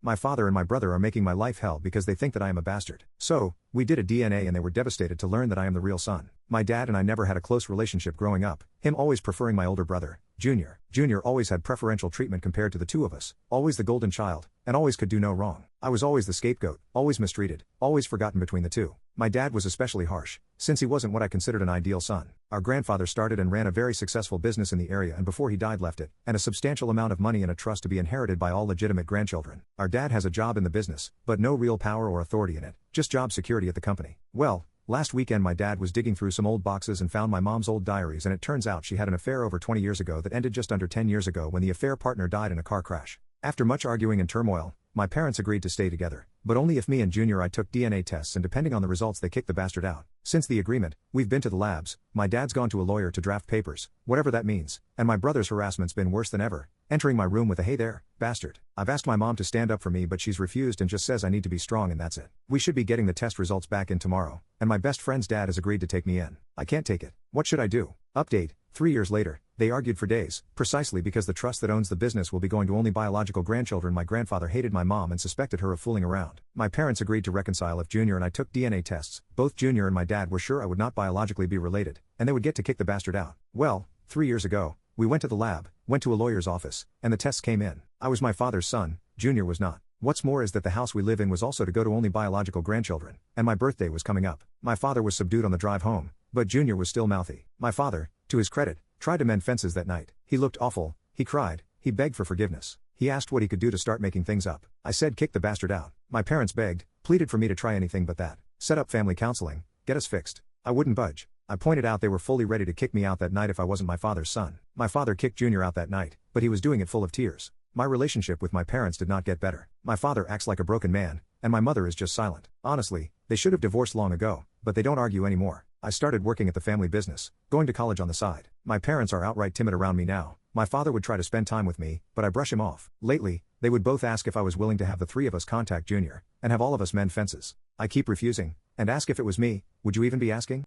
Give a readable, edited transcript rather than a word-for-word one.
My father and my brother are making my life hell because they think that I am a bastard. So, we did a DNA and they were devastated to learn that I am the real son. My dad and I never had a close relationship growing up, him always preferring my older brother, Junior. Junior always had preferential treatment compared to the two of us, always the golden child, and always could do no wrong. I was always the scapegoat, always mistreated, always forgotten between the two. My dad was especially harsh, since he wasn't what I considered an ideal son. Our grandfather started and ran a very successful business in the area and before he died left it, and a substantial amount of money in a trust to be inherited by all legitimate grandchildren. Our dad has a job in the business, but no real power or authority in it, just job security at the company. Well, last weekend my dad was digging through some old boxes and found my mom's old diaries and it turns out she had an affair over 20 years ago that ended just under 10 years ago when the affair partner died in a car crash. After much arguing and turmoil, my parents agreed to stay together, but only if me and Junior I took DNA tests and depending on the results they kicked the bastard out. Since the agreement, we've been to the labs, my dad's gone to a lawyer to draft papers, whatever that means, and my brother's harassment's been worse than ever, entering my room with a "Hey there, bastard." I've asked my mom to stand up for me but she's refused and just says I need to be strong and that's it. We should be getting the test results back in tomorrow, and my best friend's dad has agreed to take me in. I can't take it. What should I do? Update, 3 years later, they argued for days, precisely because the trust that owns the business will be going to only biological grandchildren. My grandfather hated my mom and suspected her of fooling around. My parents agreed to reconcile if Junior and I took DNA tests. Both Junior and my dad were sure I would not biologically be related, and they would get to kick the bastard out. Well, 3 years ago, we went to the lab, went to a lawyer's office, and the tests came in. I was my father's son, Junior was not. What's more is that the house we live in was also to go to only biological grandchildren, and my birthday was coming up. My father was subdued on the drive home, but Junior was still mouthy. My father, to his credit, tried to mend fences that night. He looked awful, he cried, he begged for forgiveness. He asked what he could do to start making things up. I said kick the bastard out. My parents begged, pleaded for me to try anything but that. Set up family counseling, get us fixed. I wouldn't budge. I pointed out they were fully ready to kick me out that night if I wasn't my father's son. My father kicked Junior out that night, but he was doing it full of tears. My relationship with my parents did not get better. My father acts like a broken man, and my mother is just silent. Honestly, they should have divorced long ago, but they don't argue anymore. I started working at the family business, going to college on the side. My parents are outright timid around me now. My father would try to spend time with me, but I brush him off. Lately, they would both ask if I was willing to have the three of us contact Junior, and have all of us mend fences. I keep refusing, and ask if it was me, would you even be asking?